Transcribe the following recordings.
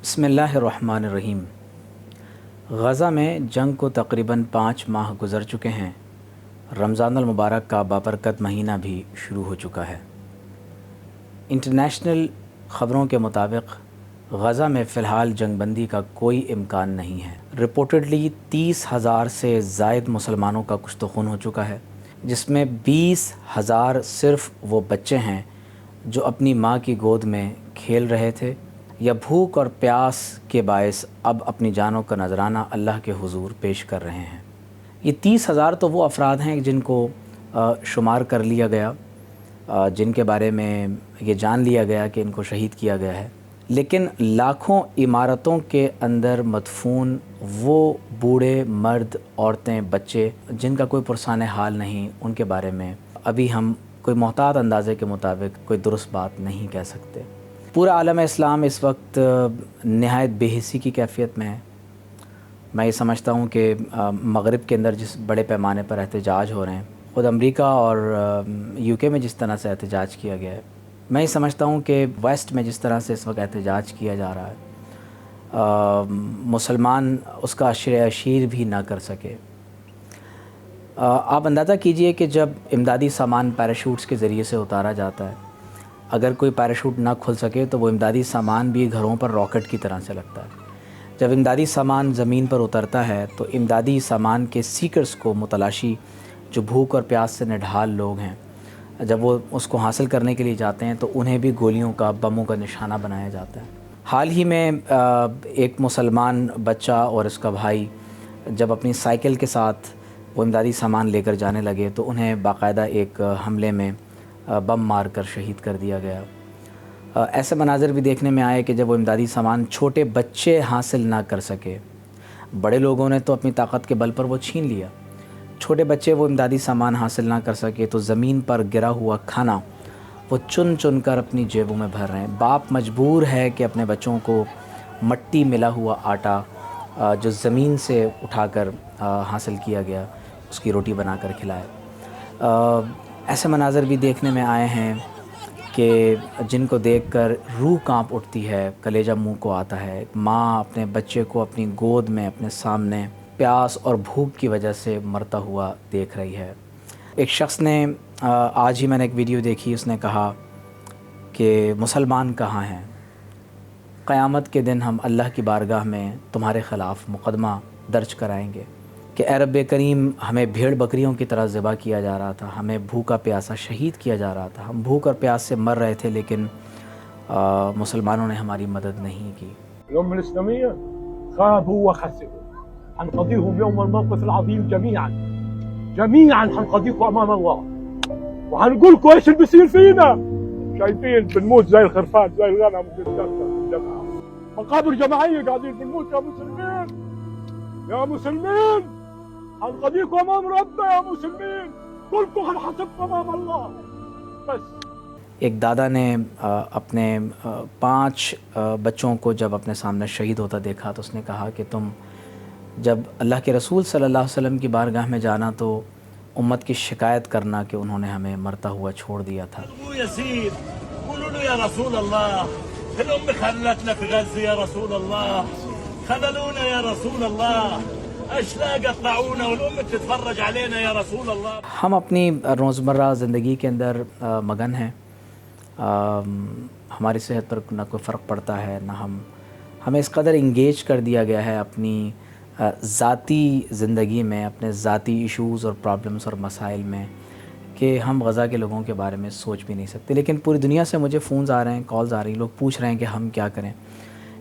बिस्मिल्लाहिर्रहमानिर्रहीम। ग़ज़ा में जंग को तकरीबन 5 माह गुज़र चुके हैं। रमज़ानुल मुबारक का बाबरकत महीना भी शुरू हो चुका है। इंटरनेशनल ख़बरों के मुताबिक ग़ज़ा में फ़िलहाल जंगबंदी का कोई इम्कान नहीं है। रिपोर्टेडली 30,000 से ज़ायद मुसलमानों का कुश्त-ए-ख़ून हो चुका है, जिसमें 20,000 सिर्फ़ वो बच्चे हैं जो अपनी माँ की गोद में खेल रहे थे या भूख और प्यास के बायस अब अपनी जानों का नजराना अल्लाह के हुजूर पेश कर रहे हैं। ये 30,000 तो वो अफराद हैं जिनको शुमार कर लिया गया, जिनके बारे में ये जान लिया गया कि इनको शहीद किया गया है, लेकिन लाखों इमारतों के अंदर मदफून वो बूढ़े मर्द, औरतें, बच्चे जिनका कोई पुरसाने हाल नहीं, उनके बारे में अभी हम कोई मोहतात अंदाज़े के मुताबिक कोई दुरुस्त बात नहीं कह सकते। पूरा आलम इस्लाम इस वक्त नहायत बेहिसी की कैफियत में है। मैं ये समझता हूँ कि मगरिब के अंदर जिस बड़े पैमाने पर एहतजाज हो रहे हैं, ख़ुद अमेरिका और यूके में जिस तरह से एहतजाज किया गया है, मैं ये समझता हूँ कि वेस्ट में जिस तरह से इस वक्त एहतजाज किया जा रहा है, मुसलमान उसका अशीर भी ना कर सके। आप अंदाज़ा कीजिए कि जब इमदादी सामान पैराशूट्स के ज़रिए से उतारा जाता है, अगर कोई पैराशूट ना खुल सके तो वो इमदादी सामान भी घरों पर रॉकेट की तरह से लगता है। जब इमदादी सामान ज़मीन पर उतरता है तो इमदादी सामान के सीकर्स को मुतलाशी, जो भूख और प्यास से निढाल लोग हैं, जब वो उसको हासिल करने के लिए जाते हैं तो उन्हें भी गोलियों का, बमों का निशाना बनाया जाता है। हाल ही में एक मुसलमान बच्चा और उसका भाई जब अपनी साइकिल के साथ वो इमदादी सामान लेकर जाने लगे तो उन्हें बाकायदा एक हमले में बम मार कर शहीद कर दिया गया। ऐसे मनाज़र भी देखने में आए कि जब वो इमदादी सामान छोटे बच्चे हासिल ना कर सके, बड़े लोगों ने तो अपनी ताकत के बल पर वो छीन लिया, छोटे बच्चे वो इमदादी सामान हासिल ना कर सके तो ज़मीन पर गिरा हुआ खाना वो चुन चुन कर अपनी जेबों में भर रहे हैं। बाप मजबूर है कि अपने बच्चों को मट्टी मिला हुआ आटा जो ज़मीन से उठाकर हासिल किया गया, उसकी रोटी बनाकर खिलाए। ऐसे मनाज़र भी देखने में आए हैं कि जिनको देखकर रूह कांप उठती है, कलेजा मुंह को आता है। माँ अपने बच्चे को अपनी गोद में अपने सामने प्यास और भूख की वजह से मरता हुआ देख रही है। एक शख्स ने आज ही मैंने एक वीडियो देखी, उसने कहा कि मुसलमान कहाँ हैं, क़यामत के दिन हम अल्लाह की बारगाह में तुम्हारे ख़िलाफ़ मुक़दमा दर्ज कराएंगे कि ए रब्बे करीम, हमें भेड़ बकरियों की तरह ज़िबा किया जा रहा था, हमें भूखा प्यासा शहीद किया जा रहा था, हम भूख और प्यास से मर रहे थे, लेकिन मुसलमानों ने हमारी मदद नहीं की। एक दादा ने अपने 5 बच्चों को जब अपने सामने शहीद होता देखा तो उसने कहा कि तुम जब अल्लाह के रसूल सल्लल्लाहु अलैहि वसल्लम की बारगाह में जाना तो उम्मत की शिकायत करना कि उन्होंने हमें मरता हुआ छोड़ दिया था। हम अपनी रोज़मर्रा ज़िंदगी के अंदर मगन हैं, हमारी सेहत पर ना कोई फ़र्क पड़ता है, ना हमें इस कदर इंगेज कर दिया गया है अपनी ज़ाती ज़िंदगी में, अपने ज़ाती इश्यूज़ और प्रॉब्लम्स और मसाइल में, कि हम ग़ज़ा के लोगों के बारे में सोच भी नहीं सकते। लेकिन पूरी दुनिया से मुझे फ़ोन्स आ रहे हैं, कॉल्स आ रही हैं, लोग पूछ रहे हैं कि हम क्या करें।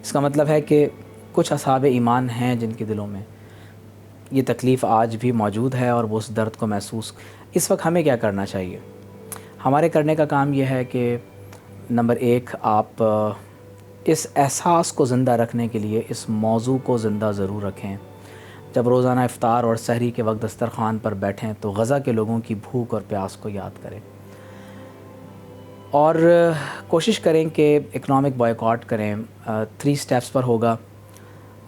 इसका मतलब है कि कुछ असहाब ईमान हैं जिनके दिलों में ये तकलीफ़ आज भी मौजूद है और वो उस दर्द को महसूस। इस वक्त हमें क्या करना चाहिए? हमारे करने का काम ये है कि नंबर 1, आप इस एहसास को ज़िंदा रखने के लिए इस मौजू को ज़िंदा ज़रूर रखें। जब रोज़ाना इफ़्तार और सहरी के वक्त दस्तरख़्वान पर बैठें तो ग़ज़ा के लोगों की भूख और प्यास को याद करें और कोशिश करें कि इकनॉमिक बॉयकॉट करें। 3 स्टेप्स पर होगा।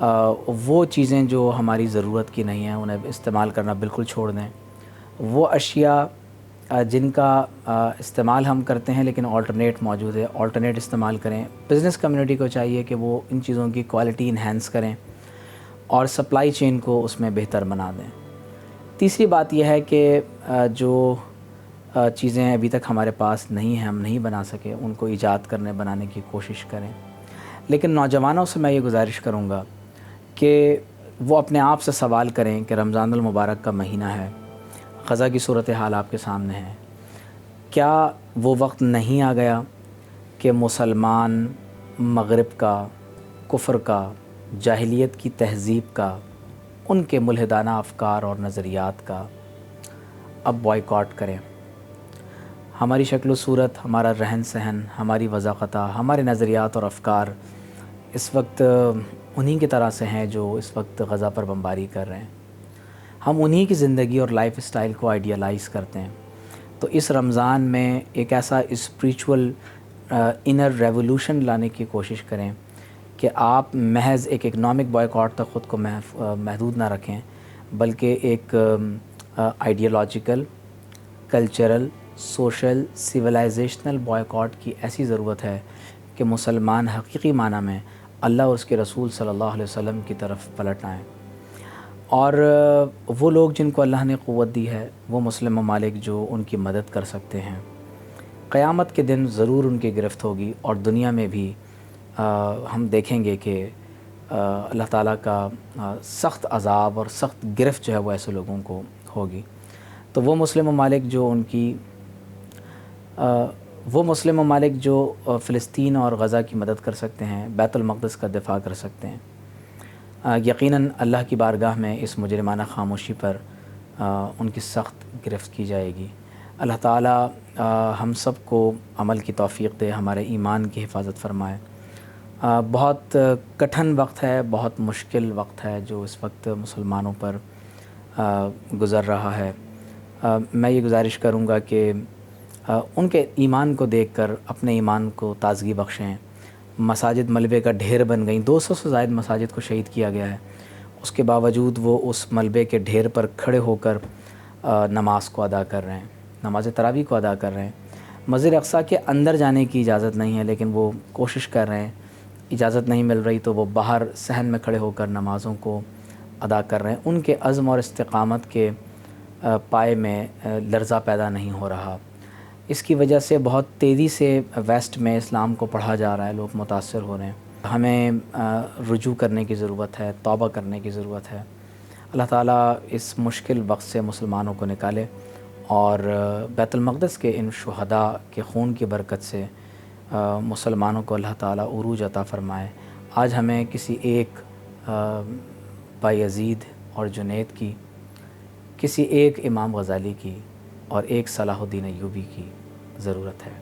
वो चीज़ें जो हमारी ज़रूरत की नहीं हैं उन्हें इस्तेमाल करना बिल्कुल छोड़ दें। वो अशिया جن کا استعمال ہم کرتے ہیں لیکن آلٹرنیٹ موجود ہے، آلٹرنیٹ استعمال کریں۔ بزنس کمیونٹی کو چاہیے کہ وہ ان چیزوں کی کوالٹی انہینس کریں اور سپلائی چین کو اس میں بہتر بنا دیں۔ تیسری بات یہ ہے کہ جو چیزیں ابھی تک ہمارے پاس نہیں ہیں، ہم نہیں بنا سکے، ان کو ایجاد کرنے بنانے کی کوشش کریں۔ لیکن نوجوانوں سے میں یہ گزارش کروں گا کہ وہ اپنے آپ سے سوال کریں کہ رمضان المبارک کا مہینہ ہے، غزہ کی صورتحال آپ کے سامنے ہے، کیا وہ وقت نہیں آ گیا کہ مسلمان مغرب کا، کفر کا، جاہلیت کی تہذیب کا، ان کے ملحدانہ افکار اور نظریات کا اب بائیکاٹ کریں؟ ہماری شکل و صورت، ہمارا رہن سہن، ہماری وضاقتہ، ہمارے نظریات اور افکار اس وقت انہی کی طرح سے ہیں جو اس وقت غزہ پر بمباری کر رہے ہیں۔ ہم انہی کی زندگی اور لائف اسٹائل کو آئیڈیالائز کرتے ہیں۔ تو اس رمضان میں ایک ایسا اسپریچول انر ریولوشن لانے کی کوشش کریں کہ آپ محض ایک اکنامک بائیکاٹ تک خود کو محدود نہ رکھیں، بلکہ ایک ideological, cultural, social, civilisational boycott کی ایسی ضرورت ہے کہ مسلمان حقیقی معنی میں اللہ اور اس کے رسول صلی اللہ علیہ وسلم کی طرف پلٹ آئیں۔ اور وہ لوگ جن کو اللہ نے قوت دی ہے، وہ مسلم ممالک جو ان کی مدد کر سکتے ہیں، قیامت کے دن ضرور ان کی گرفت ہوگی، اور دنیا میں بھی ہم دیکھیں گے کہ اللہ تعالیٰ کا سخت عذاب اور سخت گرفت جو ہے وہ ایسے لوگوں کو ہوگی۔ تو وہ مسلم ممالک جو فلسطین اور غزہ کی مدد کر سکتے ہیں، بیت المقدس کا دفاع کر سکتے ہیں، یقیناً اللہ کی بارگاہ میں اس مجرمانہ خاموشی پر ان کی سخت گرفت کی جائے گی۔ اللہ تعالیٰ ہم سب کو عمل کی توفیق دے، ہمارے ایمان کی حفاظت فرمائے۔ بہت کٹھن وقت ہے، بہت مشکل وقت ہے جو اس وقت مسلمانوں پر گزر رہا ہے۔ میں یہ گزارش کروں گا کہ ان کے ایمان کو دیکھ کر اپنے ایمان کو تازگی بخشیں۔ مساجد ملبے کا ڈھیر بن گئیں، 200 سے زائد مساجد کو شہید کیا گیا ہے، اس کے باوجود وہ اس ملبے کے ڈھیر پر کھڑے ہو کر نماز کو ادا کر رہے ہیں، نماز تراویح کو ادا کر رہے ہیں۔ مسجد اقصیٰ کے اندر جانے کی اجازت نہیں ہے، لیکن وہ کوشش کر رہے ہیں، اجازت نہیں مل رہی تو وہ باہر صحن میں کھڑے ہو کر نمازوں کو ادا کر رہے ہیں۔ ان کے عزم اور استقامت کے پائے میں لرزہ پیدا نہیں ہو رہا۔ اس کی وجہ سے بہت تیزی سے ویسٹ میں اسلام کو پڑھا جا رہا ہے، لوگ متاثر ہو رہے ہیں۔ ہمیں رجوع کرنے کی ضرورت ہے، توبہ کرنے کی ضرورت ہے۔ اللہ تعالیٰ اس مشکل وقت سے مسلمانوں کو نکالے اور بیت المقدس کے ان شہداء کے خون کی برکت سے مسلمانوں کو اللہ تعالیٰ عروج عطا فرمائے۔ آج ہمیں کسی ایک بایزید اور جنید کی، کسی ایک امام غزالی کی اور ایک صلاح الدین ایوبی کی ضرورت ہے۔